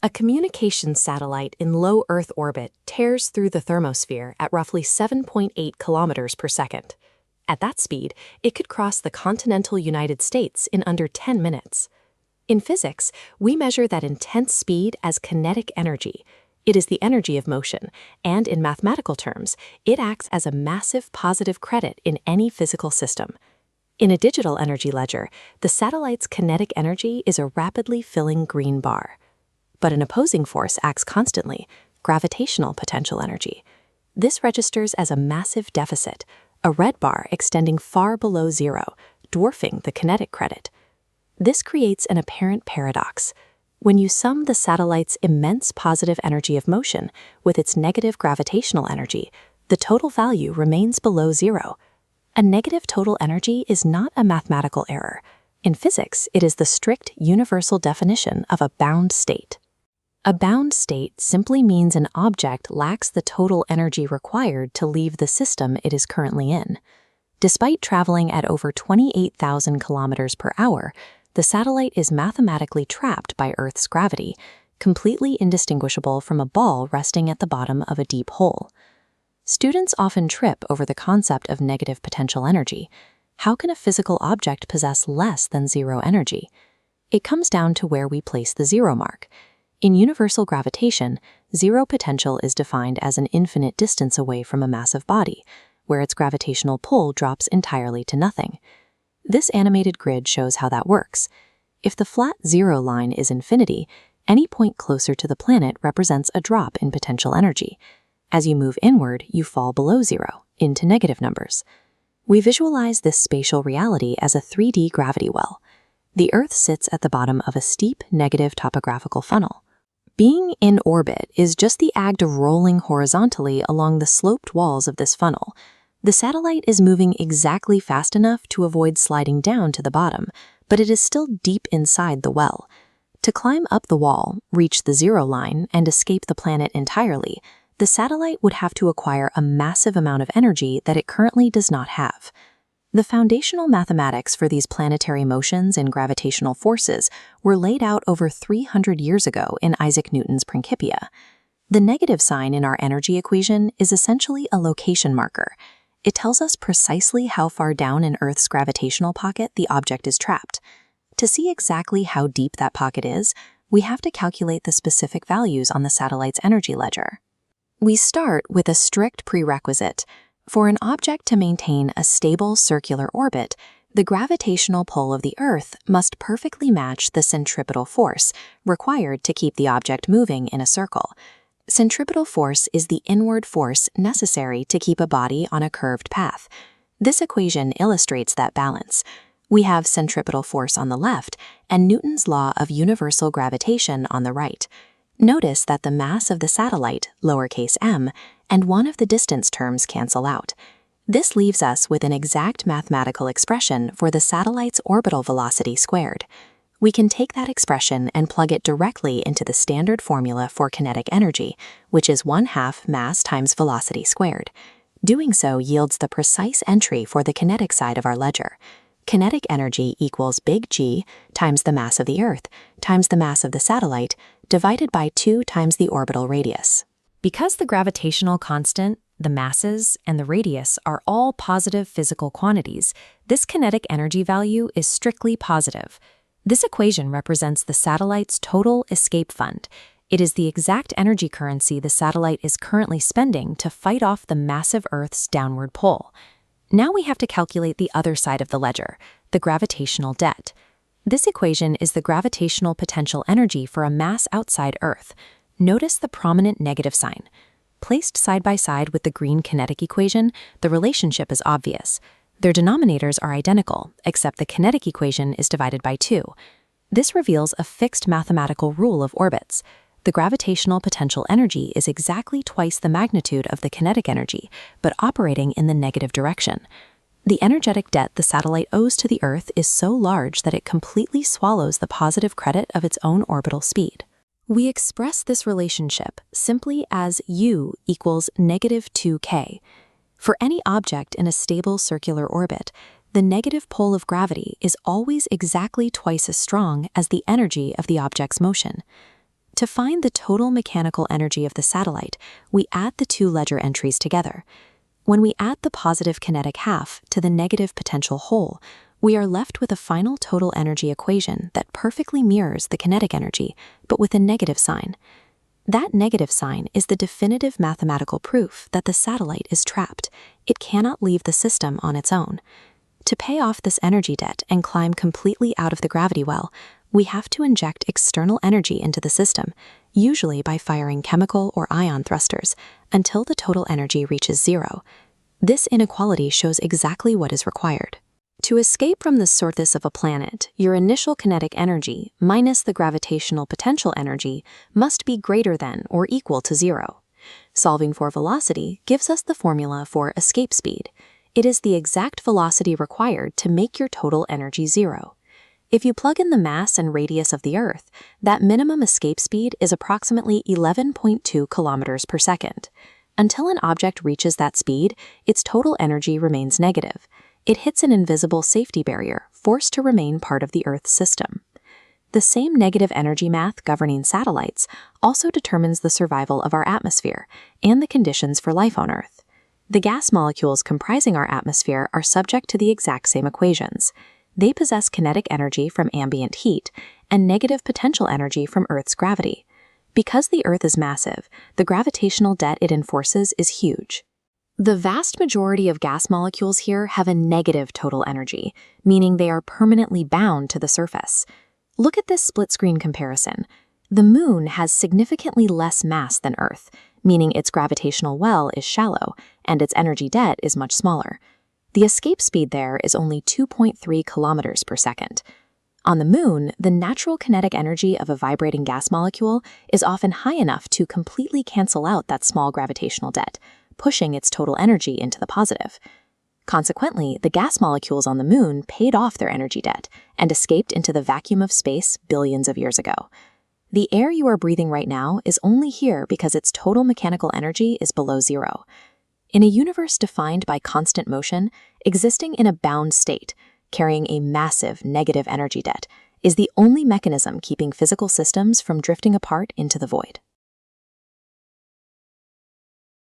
A communications satellite in low Earth orbit tears through the thermosphere at roughly 7.8 kilometers per second. At that speed, it could cross the continental United States in under 10 minutes. In physics, we measure that intense speed as kinetic energy. It is the energy of motion, and in mathematical terms, it acts as a massive positive credit in any physical system. In a digital energy ledger, the satellite's kinetic energy is a rapidly filling green bar. But an opposing force acts constantly, gravitational potential energy. This registers as a massive deficit, a red bar extending far below zero, dwarfing the kinetic credit. This creates an apparent paradox. When you sum the satellite's immense positive energy of motion with its negative gravitational energy, the total value remains below zero. A negative total energy is not a mathematical error. In physics, it is the strict universal definition of a bound state. A bound state simply means an object lacks the total energy required to leave the system it is currently in. Despite traveling at over 28,000 kilometers per hour, the satellite is mathematically trapped by Earth's gravity, completely indistinguishable from a ball resting at the bottom of a deep hole. Students often trip over the concept of negative potential energy. How can a physical object possess less than zero energy? It comes down to where we place the zero mark. In universal gravitation, zero potential is defined as an infinite distance away from a massive body, where its gravitational pull drops entirely to nothing. This animated grid shows how that works. If the flat zero line is infinity, any point closer to the planet represents a drop in potential energy. As you move inward, you fall below zero, into negative numbers. We visualize this spatial reality as a 3D gravity well. The Earth sits at the bottom of a steep negative topographical funnel. Being in orbit is just the act of rolling horizontally along the sloped walls of this funnel. The satellite is moving exactly fast enough to avoid sliding down to the bottom, but it is still deep inside the well. To climb up the wall, reach the zero line, and escape the planet entirely, the satellite would have to acquire a massive amount of energy that it currently does not have. The foundational mathematics for these planetary motions and gravitational forces were laid out over 300 years ago in Isaac Newton's Principia. The negative sign in our energy equation is essentially a location marker. It tells us precisely how far down in Earth's gravitational pocket the object is trapped. To see exactly how deep that pocket is, we have to calculate the specific values on the satellite's energy ledger. We start with a strict prerequisite. For an object to maintain a stable circular orbit, the gravitational pull of the Earth must perfectly match the centripetal force required to keep the object moving in a circle. Centripetal force is the inward force necessary to keep a body on a curved path. This equation illustrates that balance. We have centripetal force on the left and Newton's law of universal gravitation on the right. Notice that the mass of the satellite, lowercase m, and one of the distance terms cancel out. This leaves us with an exact mathematical expression for the satellite's orbital velocity squared. We can take that expression and plug it directly into the standard formula for kinetic energy, which is 1/2 mass times velocity squared. Doing so yields the precise entry for the kinetic side of our ledger. Kinetic energy equals big G times the mass of the Earth times the mass of the satellite divided by 2 times the orbital radius. Because the gravitational constant, the masses, and the radius are all positive physical quantities, this kinetic energy value is strictly positive. This equation represents the satellite's total escape fund. It is the exact energy currency the satellite is currently spending to fight off the massive Earth's downward pull. Now we have to calculate the other side of the ledger, the gravitational debt. This equation is the gravitational potential energy for a mass outside Earth. Notice the prominent negative sign. Placed side by side with the green kinetic equation, the relationship is obvious. Their denominators are identical, except the kinetic equation is divided by 2. This reveals a fixed mathematical rule of orbits. The gravitational potential energy is exactly twice the magnitude of the kinetic energy, but operating in the negative direction. The energetic debt the satellite owes to the Earth is so large that it completely swallows the positive credit of its own orbital speed. We express this relationship simply as U equals -2k. For any object in a stable circular orbit, the negative pull of gravity is always exactly twice as strong as the energy of the object's motion. To find the total mechanical energy of the satellite, we add the two ledger entries together. When we add the positive kinetic half to the negative potential whole, we are left with a final total energy equation that perfectly mirrors the kinetic energy, but with a negative sign. That negative sign is the definitive mathematical proof that the satellite is trapped. It cannot leave the system on its own. To pay off this energy debt and climb completely out of the gravity well, we have to inject external energy into the system, usually by firing chemical or ion thrusters, until the total energy reaches zero. This inequality shows exactly what is required. To escape from the surface of a planet, your initial kinetic energy minus the gravitational potential energy must be greater than or equal to zero. Solving for velocity gives us the formula for escape speed. It is the exact velocity required to make your total energy zero. If you plug in the mass and radius of the Earth, that minimum escape speed is approximately 11.2 kilometers per second. Until an object reaches that speed, its total energy remains negative. It hits an invisible safety barrier, forced to remain part of the Earth's system. The same negative energy math governing satellites also determines the survival of our atmosphere and the conditions for life on Earth. The gas molecules comprising our atmosphere are subject to the exact same equations. They possess kinetic energy from ambient heat and negative potential energy from Earth's gravity. Because the Earth is massive, the gravitational debt it enforces is huge. The vast majority of gas molecules here have a negative total energy, meaning they are permanently bound to the surface. Look at this split-screen comparison. The Moon has significantly less mass than Earth, meaning its gravitational well is shallow, and its energy debt is much smaller. The escape speed there is only 2.3 kilometers per second. On the Moon, the natural kinetic energy of a vibrating gas molecule is often high enough to completely cancel out that small gravitational debt, pushing its total energy into the positive. Consequently, the gas molecules on the Moon paid off their energy debt and escaped into the vacuum of space billions of years ago. The air you are breathing right now is only here because its total mechanical energy is below zero. In a universe defined by constant motion, existing in a bound state, carrying a massive negative energy debt, is the only mechanism keeping physical systems from drifting apart into the void.